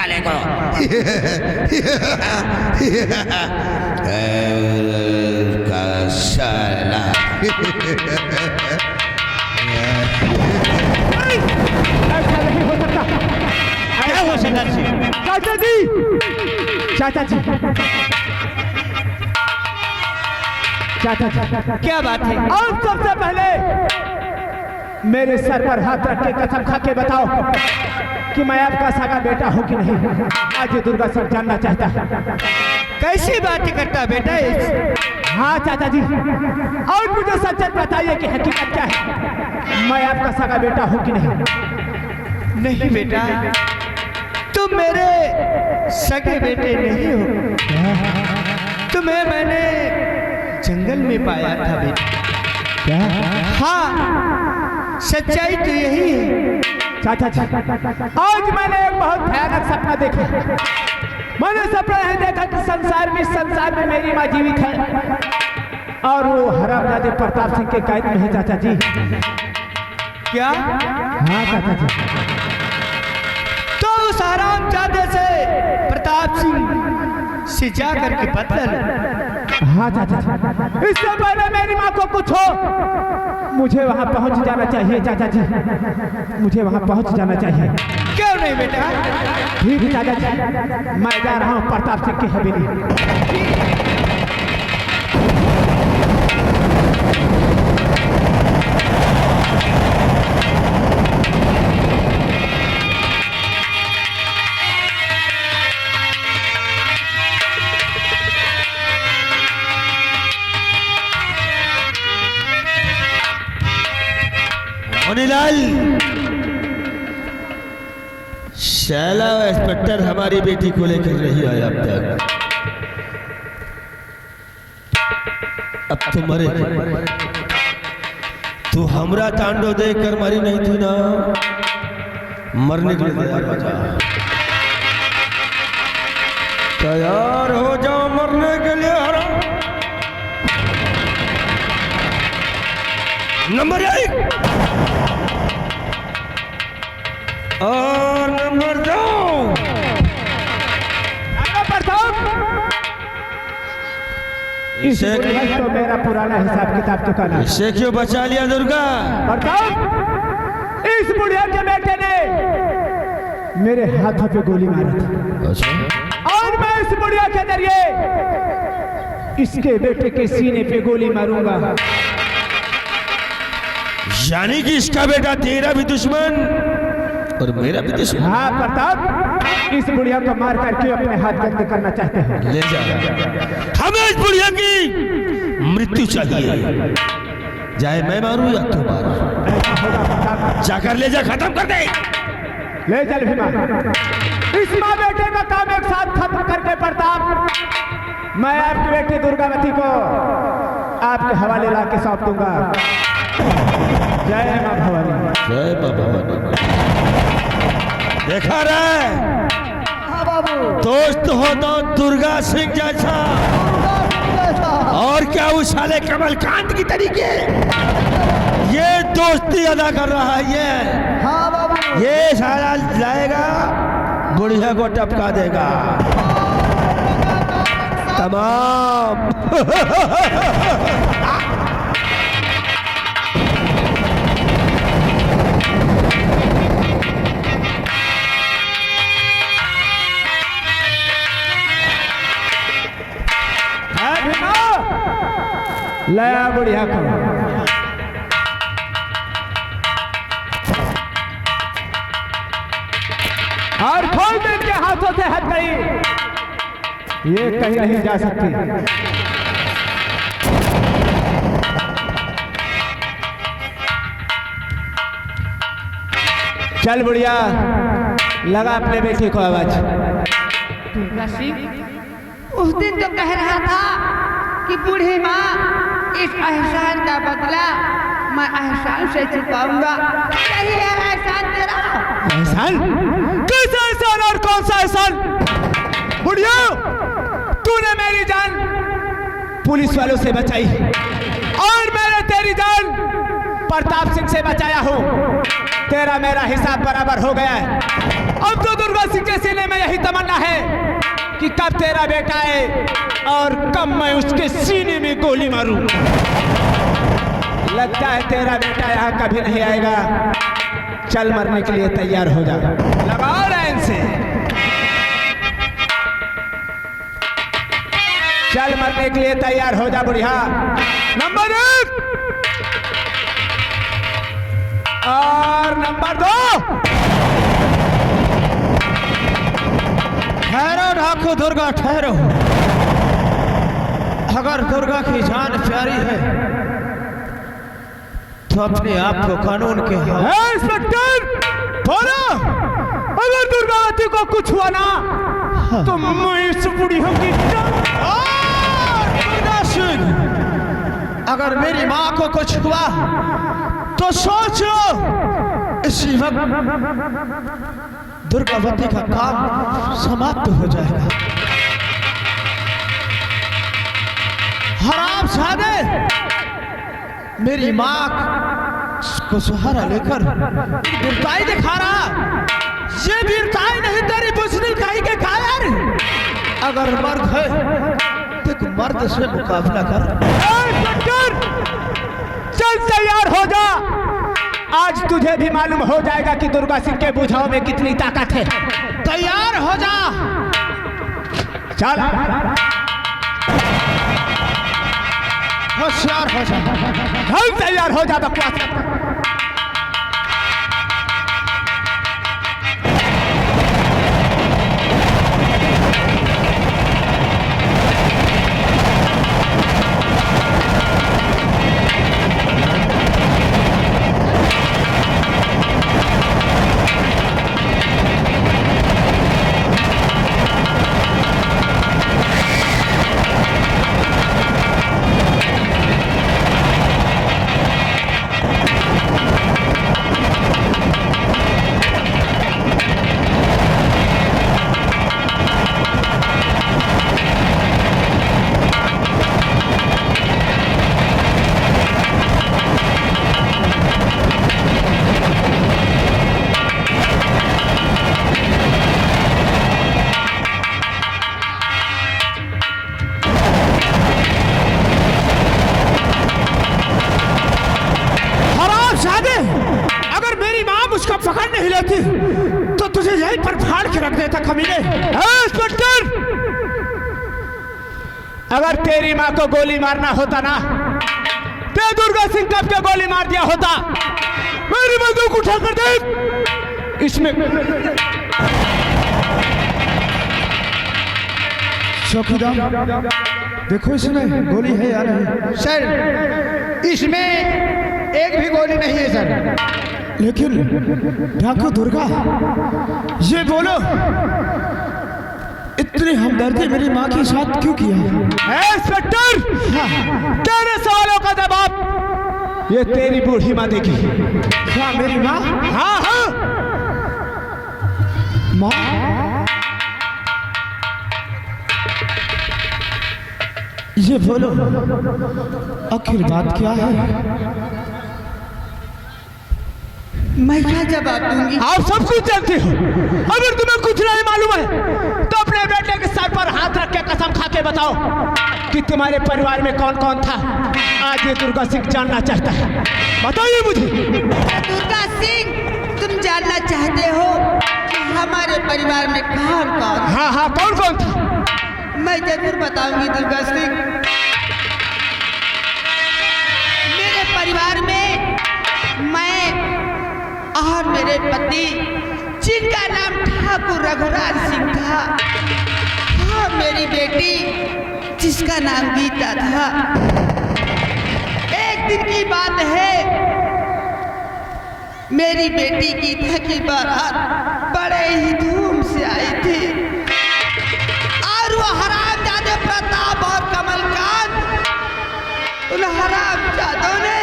साले को। साला ऐसा नहीं हो सकता। क्या हुआ सरदार जी? चाचा जी, चाचा जी, चाचा जी, क्या बात है? और सबसे पहले मेरे सर पर हाथ रख के कसम खा के बताओ कि मैं आपका सगा बेटा हूँ कि नहीं। आज ये दुर्गा सिंह जानना चाहता है। कैसी बात करता बेटा? हाँ चाचा जी, और मुझे सच सच बताइए कि हकीकत क्या है। मैं आपका सगा बेटा हूँ कि नहीं। नहीं बेटा, तुम मेरे सगे बेटे नहीं हो। तुम्हें मैंने जंगल में पाया था बेटा। क्या? हाँ, सच्चाई तो यही है। चाचा जी, आज मैंने एक बहुत भयानक सपना देखा। मैंने सपना है देखा कि संसार में मेरी माँ जीवित है और वो हरामजादे प्रताप सिंह के कैद में है। चाचा जी, क्या? हाँ चाचा जी। तो उस हरामजादे से प्रताप सिंह से जा करके बदल। हाँ चाचा जी, इससे पहले मेरी माँ को कुछ हो, मुझे वहाँ पहुँच जाना चाहिए। चाचा जी, मुझे वहाँ पहुँच जाना चाहिए। क्यों नहीं बेटा? ठीक है चाचा जी, मैं जा रहा हूँ प्रताप सिंह की हवेली। मुनीलाल, शैला इंस्पेक्टर हमारी बेटी को लेकर नहीं आया अब तक। अब तो मरे। तू हमरा तांडव देख कर मरी नहीं थी ना, मरने के लिए तैयार हो जा। तैयार हो जाओ मरने के लिए। नंबर 1 और नंबर 2। इसे तो मेरा पुराना हिसाब किताब चुकाना। इसे क्यों बचा लिया दुर्गा? प्रताप, इस बुढ़िया के बेटे ने मेरे हाथों पे गोली मारी थी। अच्छा। और मैं इस बुढ़िया के जरिए इसके बेटे के सीने पे गोली मारूंगा। यानी कि इसका बेटा तेरा भी दुश्मन और मेरा भी दुश्मन। हाँ प्रताप, इस बुढ़िया को मार करके अपने हाथ गंदे करना चाहते हैं। ले जा, हमें इस बुढ़िया की मृत्यु चाहिए, चाहे मैं मारूं या तू मार। जाकर ले जा, खत्म कर दे। ले चल भीमा, इस माँ बेटे का काम एक साथ खत्म करके प्रताप मैं आपकी बेटी दुर्गावती को आपके हवाले ला के सौंप दूंगा। जय माँ भवानी। जय माँ भवानी। देखा रे, दोस्त हो तो दुर्गा सिंह जैसा, और क्या उस साले कमलकांत की तरीके ये दोस्ती अदा कर रहा है। ये साला जाएगा बुढ़िया को टपका देगा तमाम। लया बुढ़िया को और खोल दे, इनके हाथों से हट गई, ये कहीं नहीं जा सकती। चल बुढ़िया, लगा अपने बेटे को आवाज। उस दिन तो कह रहा था कि बूढ़ी माँ इस एहसान का बदला मैं एहसान से चुकाऊंगा। यही है एहसान तेरा। एहसान? कैसा एहसान और कौन सा एहसान? बुढ़िया, तूने मेरी जान पुलिस वालों से बचाई और मैंने तेरी जान प्रताप सिंह से बचाया हूँ। तेरा मेरा हिसाब बराबर हो गया है। अब तो दुर्गा सिंह के सीने में यही कब तेरा बेटा है और कब मैं उसके सीने में गोली मारूं। लगता है तेरा बेटा यहाँ कभी नहीं आएगा। चल मरने के लिए तैयार हो जा। लगाओ लाइन से। चल मरने के लिए तैयार हो जा बुढ़िया। नंबर 1 और नंबर 2। ठहरो ठाकुर दुर्गा ठहरो। अगर दुर्गा की जान प्यारी है तो अपने आप को कानून के इंस्पेक्टर बोलो, अगर दुर्गावती को कुछ हुआ ना तो मैं इस बुढ़िया की दुर्गा सिंह, अगर मेरी माँ को कुछ हुआ तो सोचो इसी वक्त दुर्गावती का काम समाप्त हो जाएगा। हराम सादे मेरी माँ को सहारा लेकर वीरताई दिखा रहा। ये वीरताई नहीं तेरी बुजदिल कहीं के कायर। अगर मर्द है तो मर्द से मुकाबला कर। चल तैयार हो जा। आज तुझे भी मालूम हो जाएगा कि दुर्गा सिंह के बुझाओं में कितनी ताकत है। तैयार हो जा। चल होशियार हो जा। चल तैयार हो जा बकवास। तो तुझे यहीं पर फाड़ के रख देता कमीने। इंस्पेक्टर, अगर तेरी माँ को गोली मारना होता ना तो दुर्गा सिंह कब के गोली मार दिया होता। मेरी बंदूक उठा कर देख। इसमें चौकीदार देखो, इसमें गोली है या नहीं? सर, इसमें एक भी गोली नहीं है सर। लेकिन ठाकुर दुर्गा, ये बोलो, इतनी हमदर्दी मेरी माँ के साथ क्यों किया? इंस्पेक्टर, तेरे सवालों का जवाब ये तेरी बूढ़ी माँ देगी। क्या मेरी माँ? हाँ हाँ माँ, ये बोलो, आखिर बात क्या है? मैं क्या जवाब दूंगी? आप सब कुछ जानते हो। अगर तुम्हें कुछ नहीं मालूम है तो अपने बेटे के सर पर हाथ रख के कसम खा के बताओ कि तुम्हारे परिवार में कौन कौन था। आज ये दुर्गा सिंह जानना चाहता है। बताइए मुझे। दुर्गा सिंह, तुम जानना चाहते हो कि हमारे परिवार में कौन कौन? हाँ हाँ, कौन कौन था? मैं जरूर बताऊंगी दुर्गा सिंह। मेरे परिवार में मैं और मेरे पति, जिनका नाम ठाकुर रघुराज सिंह था, और मेरी बेटी जिसका नाम गीता था। एक दिन की बात है, मेरी बेटी गीता की बारात बड़े ही धूम से आई थी और वो हरामजादे प्रताप और कमलकांत, उन हरामजादों ने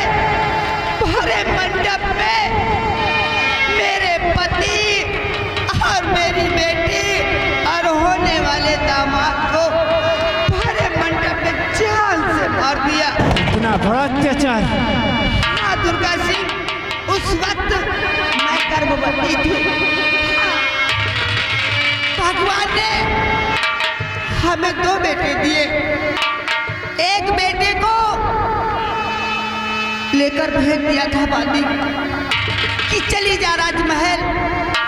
भरे मंडप में मेरे पति और मेरी बेटी और होने वाले दामाद को भरे मंडप में जान से मार दिया। इतना बड़ा अत्याचार? हाँ दुर्गा सिंह, उस वक्त मैं गर्भवती थी। भगवान ने हमें 2 बेटे दिए। एक बेटे को लेकर भेज दिया था बादी कि चली जा राजमहल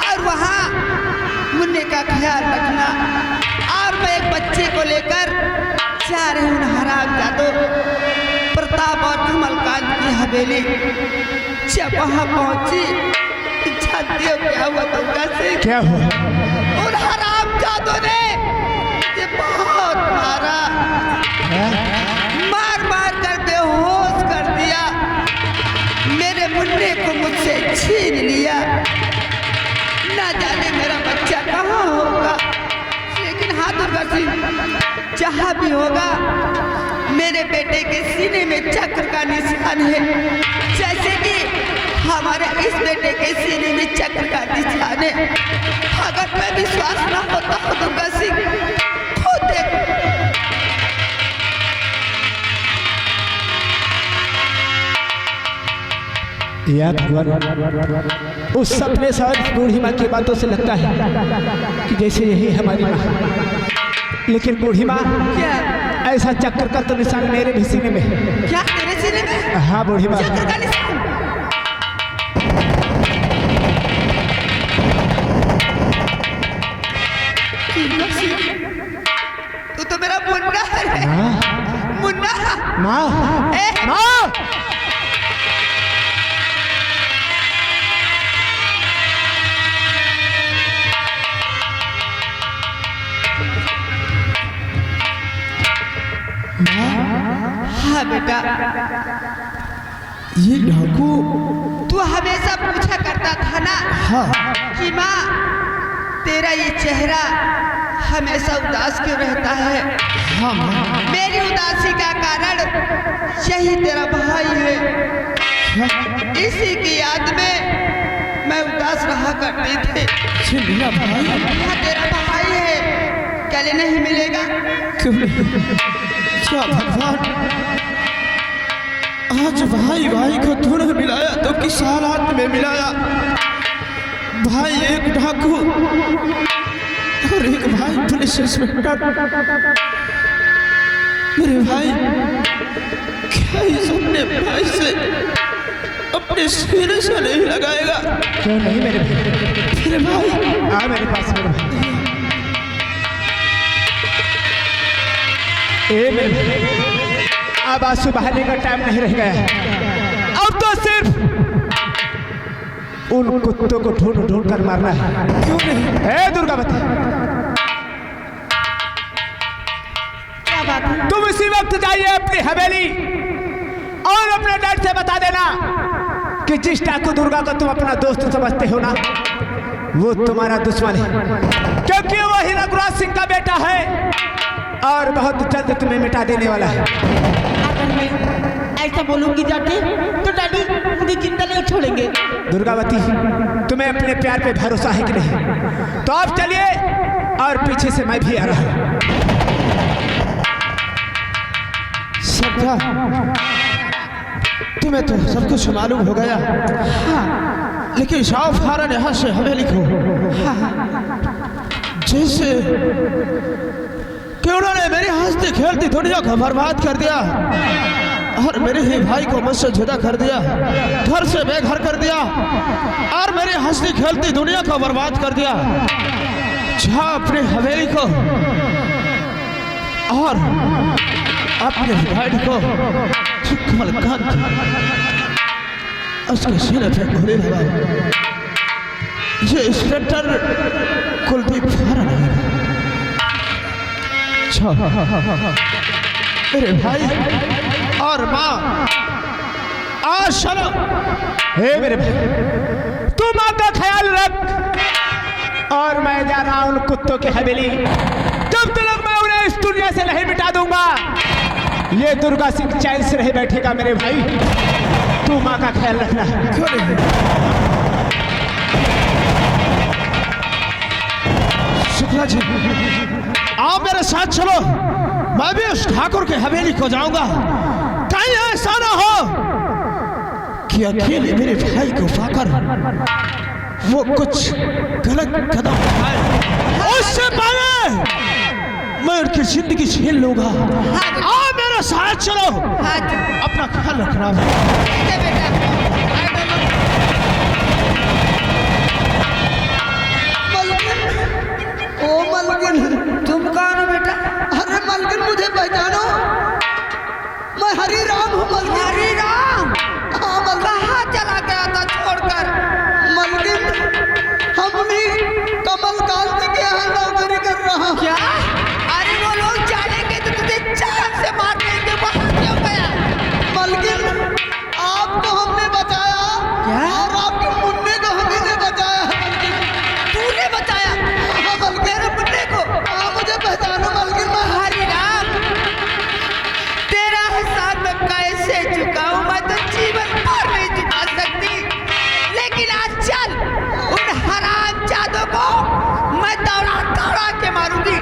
और वहाँ मुन्ने का ख्याल रखना, और मैं एक बच्चे को लेकर जा रही हूँ हरामजादो प्रताप और कमलकांत की हवेली। जब वहाँ पहुंची जानते हो क्या हुआ तुमका से? क्या हुआ? उन हरामजादों ने मुझे बहुत मारा, मार मार कर बेहोश कर दिया, मेरे मुन्ने को मुझसे छीन लिया। ना जाने मेरा बच्चा कहाँ होगा, लेकिन हाँ दुर्गा सिंह जहाँ भी होगा मेरे बेटे के सीने में चक्र का निशान है, जैसे कि हमारे इस बेटे के सीने में चक्र का निशान है। अगर मैं विश्वास ना होता तो दुर्गा सिंह खुद देख। या भगवान, उस सपने से और बूढ़ी माँ की बातों से लगता है कि जैसे यही हमारी माँ। लेकिन बूढ़ी माँ, क्या ऐसा चक्कर का तो निशान मेरे भी सीने में है। क्या तेरे सीने में? हाँ बूढ़ी माँ। चक्र का निशान? तू तो मेरा मुन्ना है। मुन्ना माँ, ए, माँ, हाँ बेटा, ये डाकू। तू हमेशा पूछा करता था ना हाँ कि माँ तेरा ये चेहरा हमेशा उदास क्यों रहता है? हाँ माँ। मेरी उदासी का कारण यही तेरा भाई है। इसी की याद में मैं उदास रहा करती थी। ये मेरा भाई हाँ तेरा भाई है, कल नहीं मिलेगा। क्यों नहीं? क्या भगवान, आज भाई भाई को तूने मिलाया तो किस हालात में मिलाया? भाई एक डाकू और एक भाई पुलिस इंस्पेक्टर। मेरे भाई क्या इस अपने भाई से अपने सीने से नहीं लगाएगा? क्यों नहीं मेरे भाई? मेरे भाई आ मेरे पास मेरे भाई। ए मेरे भाई, अब आंसू बहाने का टाइम नहीं रह गया। अब तो सिर्फ उन कुत्तों को ढूंढ ढूंढ कर मारना है। क्यों नहीं? हे दुर्गावती, क्या बात है? तुम इसी वक्त जाइए अपनी हवेली और अपने डैड से बता देना कि जिस डाकू दुर्गा को तुम अपना दोस्त समझते हो ना, वो तुम्हारा दुश्मन है, क्योंकि वो ही रघुराज सिंह का बेटा है और बहुत जल्द तुम्हें मिटा देने वाला है। अगर मैं ऐसा बोलूंगी जाके तो डैडी मुझे जिंदा नहीं छोड़ेंगे। दुर्गावती, तुम्हें अपने प्यार पे भरोसा है कि नहीं? तो आप चलिए, और पीछे से मैं भी आ रहा हूं। श्रद्धा, तुम्हें तो सब कुछ मालूम हो गया। हाँ, लेकिन शाह फारन यहाँ से हवेली को जैसे कि उन्होंने मेरी हंसती खेलती दुनिया को बर्बाद कर दिया और मेरे ही भाई को मुझसे जुदा कर दिया, घर से बेघर कर दिया और मेरी हंसती खेलती दुनिया को बर्बाद कर दिया। जा अपनी हवेली को और अपने डैड को कमलकांत उसके सीने पे गोली लगा। ये इंस्पेक्टर कुलदीप फारन है। मेरे भाई और माँ आज चलो। हे मेरे भाई, तू माँ का ख्याल रख और मैं जा रहा हूं उन कुत्तों की हवेली। जब तक मैं उन्हें इस दुनिया से नहीं मिटा दूंगा, ये दुर्गा सिंह चैन से नहीं बैठेगा। मेरे भाई, तू माँ का ख्याल रखना। क्यों नहीं? शुक्ला जी, आप मेरे साथ चलो, मैं भी उस ठाकुर के हवेली को जाऊंगा। कहीं ऐसा ना हो कि अकेले मेरे भाई को पाकर वो कुछ गलत कदम उठाए। उससे पहले मैं उनकी की जिंदगी छीन लूंगा। हाँ जी। आओ मेरे साथ चलो, हाँ जी। अपना ख्याल रखना। ठीक है बेटा, आए दोनों। मलकिन, ओ मलकिन, तुम कौन हो बेटा? अरे मलकिन, मुझे पहचानो, मैं हरी राम हूँ। मलकिन, हरी राम? हाँ मलकिन। कहाँ चला गया था छोड़कर? मलकिन, हम भी कमलकांत के यहाँ नौकरी कर रहा हूँ। क्या? अरे वो लोग जानेंगे तो तुझे जान से मार देंगे, वहाँ क्यों गया? मलकिन, आपको हमने बचाया। क्या? और आपके मुन्ने को हम ही ने बचाया है मलकिन। तूने बचाया? हाँ मलकिन। मेरे मुन्ने को? हाँ, मुझे पहचानो मलकिन, मैं हरी राम। तेरा हिसाब मैं कैसे चुकाऊं? मैं तो जीवन भर नहीं चुका सकती, लेकिन आज चल, उन हरामजादों को मैं दौड़ा दौड़ा के मारूंगी।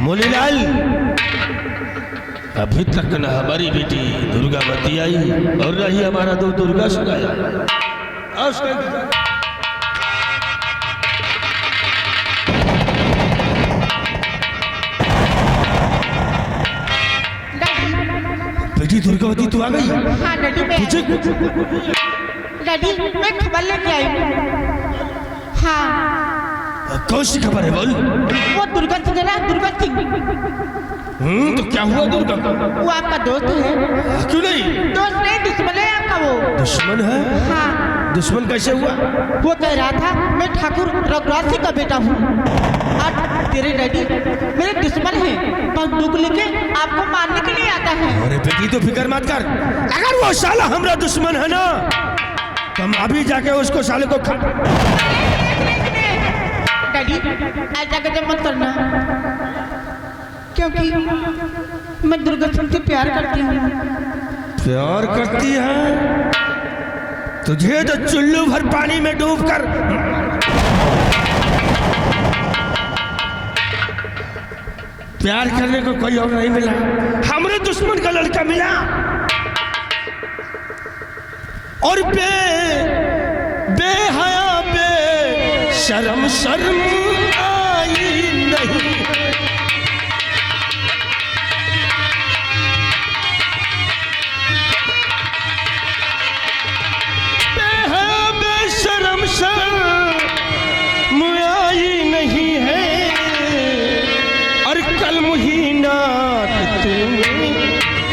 मोलीलाल, अभी तक न हमारी बेटी दुर्गावती आई और न ही हमारा दो दुर्गा सुनाया। बेटी दुर्गावती तू आ गई? हाँ डैडी, मैं तुझे डैडी मैं खबर लेके आई हूँ। हाँ, कौन सी खबर है बोल? वो दुर्गा सिंह है ना, दुर्गा सिंह, तो क्या हुआ दुर्गा को? वो आपका दोस्त है। क्यों नहीं? दोस्त नहीं, दुश्मन है आपका वो। दुश्मन है? हाँ, दुश्मन कैसे हुआ? वो कह रहा था मैं ठाकुर रघुराज सिंह का बेटा हूँ और तेरे डैडी मेरे दुश्मन हैं, बंदूक लेके आपको मारने के लिए आता है। अरे बेटी तो फिक्र मत कर, अगर वो साला हमारा दुश्मन है ना तो हम अभी जाके उसको साले को डैडी ऐसा गजब मत करना, क्योंकि मैं दुर्गा सिंह से प्यार करती हूँ। प्यार करती है? तुझे तो चुल्लू भर पानी में डूबकर प्यार करने को कोई और नहीं मिला, हमरे दुश्मन का लड़का मिला और बेहया शर्म शर्म आई नहीं। बेशरम शर्म आई नहीं है और कल मुहीना तूने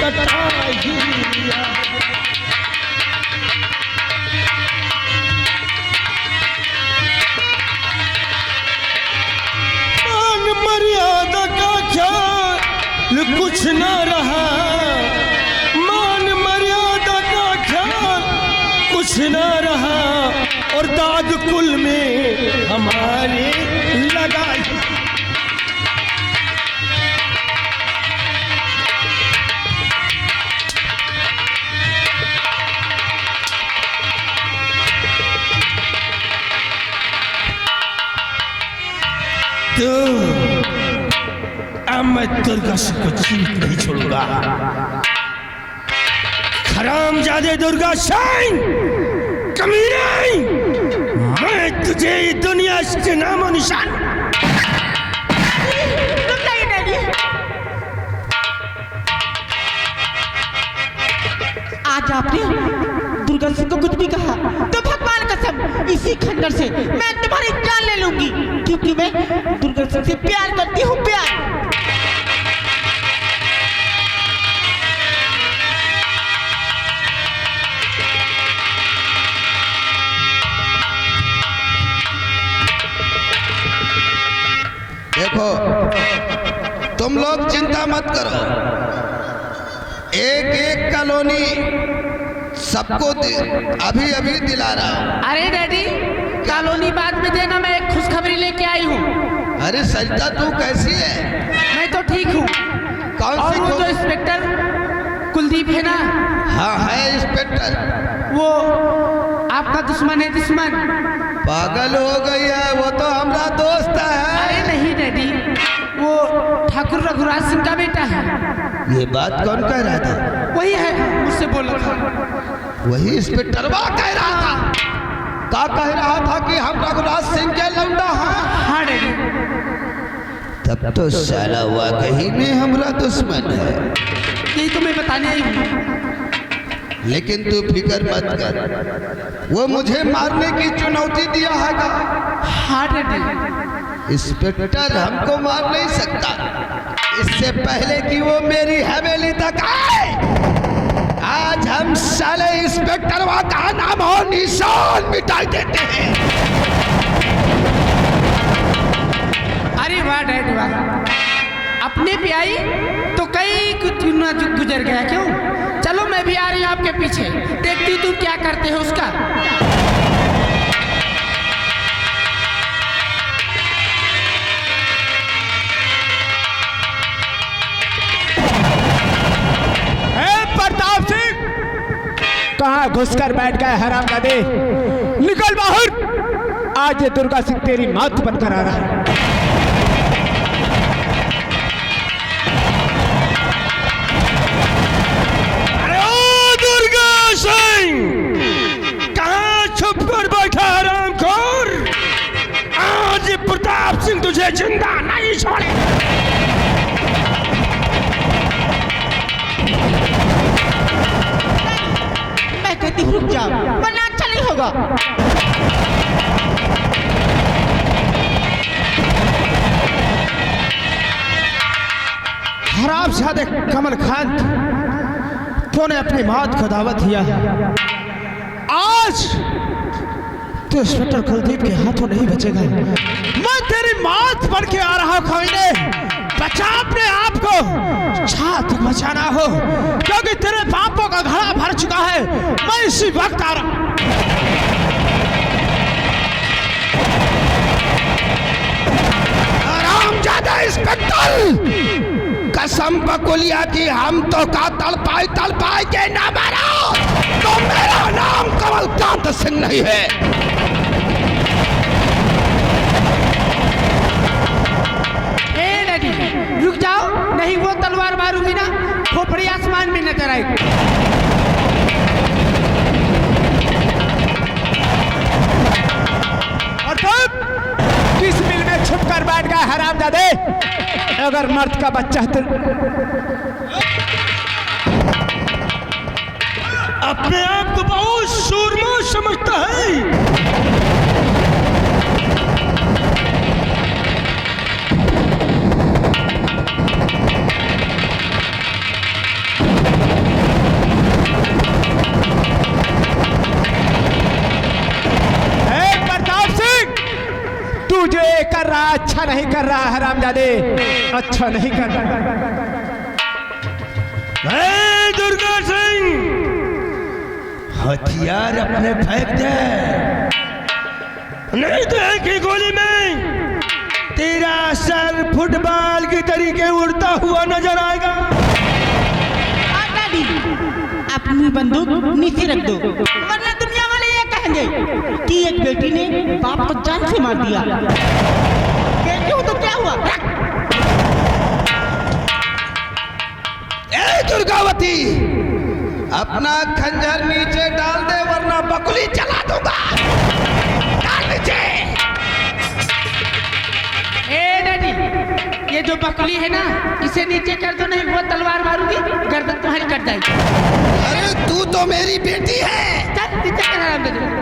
कटा ही लिया। मर्यादा का ख्याल कुछ ना रहा, मान मर्यादा का ख्याल कुछ ना रहा और दाग कुल में हमारे लगाई। तो अब मैं दुर्गा सिंह को जीवित नहीं छोड़ूंगा। हरामजादे दुर्गा सिंह, कमीने, मैं तुझे दुनिया से नामो निशान। आज आपने दुर्गा सिंह को कुछ भी कहा तो भगवान कसम इसी खंडर से मैं तुम्हारी जान ले लूंगी, क्योंकि मैं दुर्गा सिंह से प्यार करती हूँ, प्यार। देखो, तुम लोग चिंता मत करो, एक एक कॉलोनी सबको अभी अभी दिला रहा। अरे डैडी, कॉलोनी बाद में देना, मैं एक खुशखबरी लेके आई हूँ। अरे सरिता, तू कैसी है? मैं तो ठीक हूँ। कौन और सी वो जो इंस्पेक्टर कुलदीप है ना? हाँ है इंस्पेक्टर। वो आपका दुश्मन है, दुश्मन। पागल हो गई है, वो तो हमारा दोस्त है। अरे नहीं डैडी, वो ठाकुर रघुराज सिंह का बेटा है। ये बात कौन कह रहा था? वही है, मुझसे बोला था। वही इंस्पेक्टरवा कह रहा था। का कह रहा था कि हम रघुराज सिंह के लौंडा हैं। हाँ डैडी। तब तो साला वाकई में हमारा दुश्मन है। यही तो मैं बताने आई हूँ। लेकिन तू फिक्र मत कर, वो मुझे मारने की चुनौती दिया है। हाँ डैडी। इंस्पेक्टर हमको मार नहीं सकता, इससे पहले कि वो मेरी हवेली तक आए, आज हम साले इंस्पेक्टर का नाम और निशान मिटा देते हैं। अरे वाह डैडी वाह, अपने पे आई तो कई कुछ ना गुजर गया। क्यों? चलो मैं भी आ रही हूँ आपके पीछे, देखती हूँ तुम क्या करते हो उसका। प्रताप सिंह, कहाँ घुसकर बैठ गए हरामजादे? निकल बाहर। आज ये दुर्गा सिंह तेरी मौत बनकर आ रहा है। अरे ओ दुर्गा सिंह, कहाँ छुप कर बैठा हरामखोर? आज ये प्रताप सिंह तुझे जिंदा नहीं छोड़े। रुक जाओ वरना अच्छा नहीं होगा। हरामजादे कमल खान, तूने अपनी मौत को दावत दिया। आज तो इंस्पेक्टर कुलदीप के हाथों नहीं बचेगा। मैं तेरी मौत बन के आ रहा हूं। खोइने बचा अपने आप को, छात बचाना हो, क्योंकि तेरे पापों का घड़ा भर चुका है। मैं इसी वक्त आ रहा हूं। हरामजादा इंस्पेक्टर, कसम बकुलिया की हम तो का तड़पाई के ना मारा, तो मेरा नाम कमलकांत सिंह नहीं है। रुक जाओ, नहीं वो तलवार मारूंगी ना, खोपड़ी आसमान में नजर आएगी। और तुम किस मिल में छुप कर बैठ गए हरामजादे? अगर मर्द का बच्चा तो अपने आप को बहुत सूरमा समझता है। तू जो ये कर रहा अच्छा नहीं कर रहा हरामजादे, अच्छा नहीं कर रहा। दुर्गा सिंह, हथियार अपने फेंक दे, नहीं तो एक ही गोली में तेरा सर फुटबॉल की तरीके उड़ता हुआ नजर आएगा। डैडी, अपनी बंदूक नीचे रख दो, वरना दुनिया वाले ये कहेंगे कि एक बेटी ने बाप को जान से मार दिया। क्यों तो क्या हुआ? ए दुर्गावती, अपना खंजर नीचे डाल दे वरना बकुली चला दूंगा। डाल नीचे। ए डैडी, ये जो बकुली है ना, इसे नीचे कर दो, नहीं वो तलवार मारूंगी, गर्दन तुम्हारी कट जाएगी। अरे तू तो मेरी बेटी है। चल नीचे कर हरामजादे।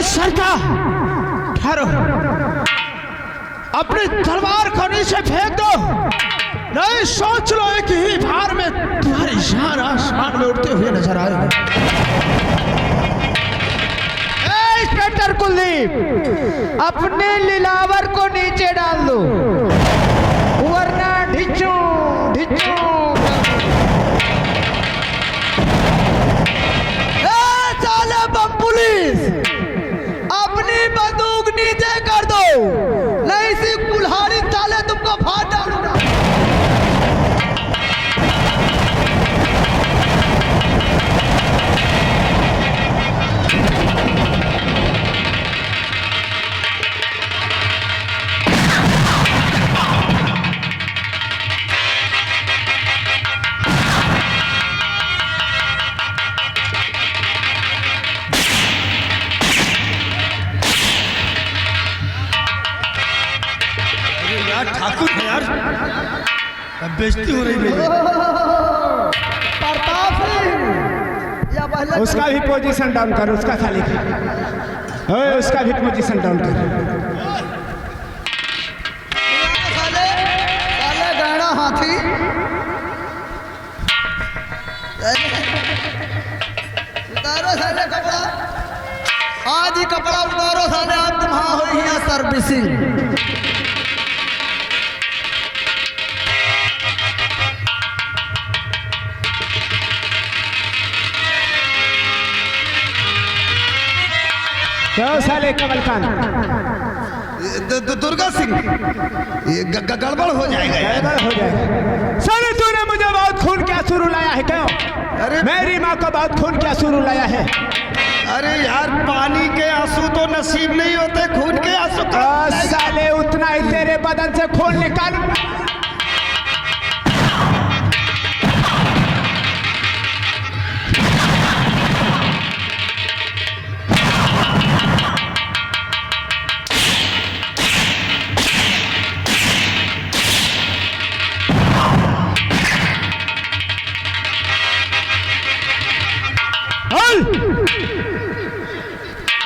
सरकार ठहरो, अपनी तलवार को नीचे फेंक दो, नहीं सोच लो एक ही बार में तुम्हारी जान आसमान में उड़ते हुए नजर आएगी। इंस्पेक्टर कुलदीप, अपने लीलावर को नीचे डाल दो, वरना ढिचू ढिचू। साले बम पुलिस, अपनी बंदूक नीचे कर दो, नहीं सी कुल्हाड़ी साले तुमको फाड़ डालूंगा। यार ठाकुर है यार, अब बेइज्जती हो रही मेरी। प्रताप सिंह या पहले उसका भी पोजीशन डाउन कर, उसका खाली कर। ओए उसका भी पोजीशन डाउन कर। साले साले गहना हाथी उतारो साले कपड़ा, आज ही कपड़ा उतारो साले, आप तुम्हारा हो ही सर्विसिंग। क्यों साले कमलकांत, दुर्गा सिंह ये गड़बड़ हो जाएगा यार। गड़बड़ हो जाएगा। साले तूने मुझे बहुत खून क्या शुरू लाया है क्यों? अरे मेरी माँ को बहुत खून क्या शुरू लाया है? अरे यार पानी के आंसू तो नसीब नहीं होते, खून के आंसू साले उतना ही तेरे बदन से खून निकाल।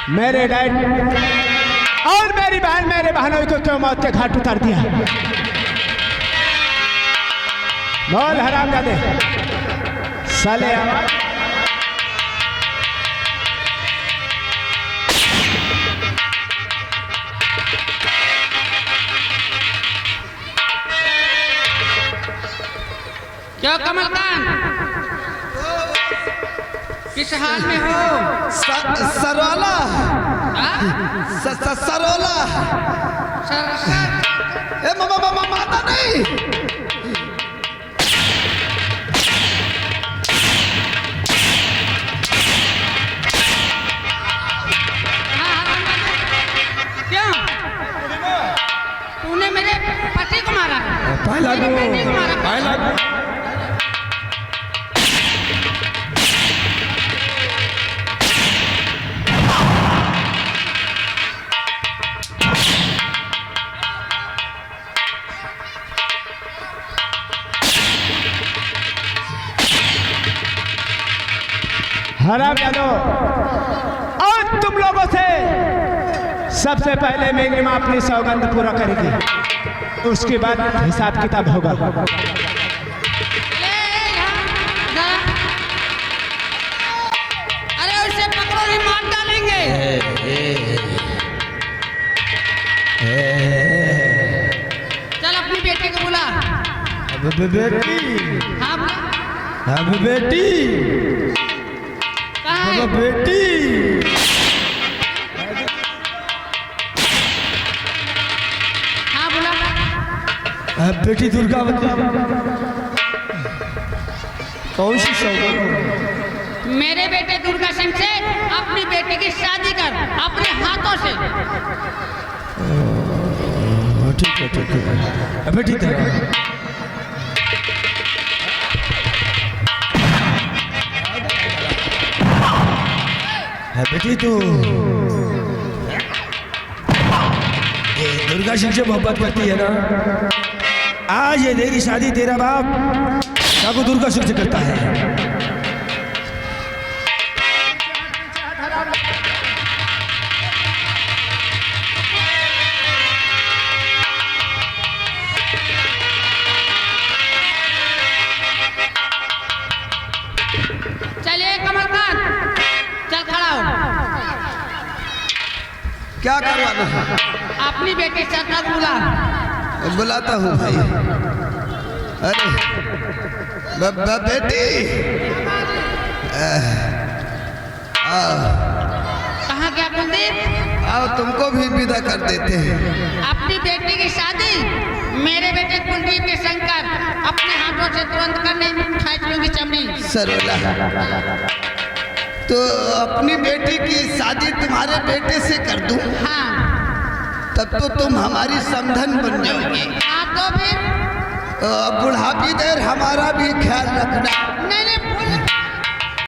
मेरे डैड और मेरी बहन मेरे बहनों को क्यों मौत के घाट उतार दिया? बोल हरामजादे साले। क्यों कमलकांत, किस हाल में हो? सरोला सरोला ए माता नहीं। क्यों तूने मेरे पति को मारा? पहला मेरी बेटी को मारा? पहला हरामजादो, और तुम लोगों से सबसे पहले मेरी माँ अपनी सौगंध पूरा करेगी, उसके बाद हिसाब किताब होगा। अरे उसे पकड़ो, नहीं मार डालेंगे। चल अपनी बेटी को बुला। बेटी हाँ बुला। अब बेटी कहाँ है? बेटी हाँ बुला। बेटी दुर्गावती कौन सी सौगंध? मेरे बेटे दुर्गा सिंह से अपनी बेटी की शादी कर अपने हाथों से। ठीक है बेटी तेरा है बेटी। तू दुर्गा सिंह से मोहब्बत करती है ना? आज ये तेरी शादी तेरा बाप ठाकुर दुर्गा सिंह से करता है। चलिए कमलकांत, चल खड़ा हो। क्या करवाना है? अपनी बेटी श्रद्धा को बुला। बुलाता हूँ भाई। अरे बेटी कहाँ गया कुलदीप? आओ तुमको भी विदा कर देते हैं। अपनी बेटी की शादी मेरे बेटे कुलदीप के संग कर, अपने हाथों से तुरंत करने खाई लूंगी चमड़ी। सरोला तो अपनी बेटी की शादी तुम्हारे बेटे से कर दूं? हाँ। तब तो तुम हमारी समधन बन जाओगी। हाँ तो फिर बुढ़ापी देर हमारा भी ख्याल रखना।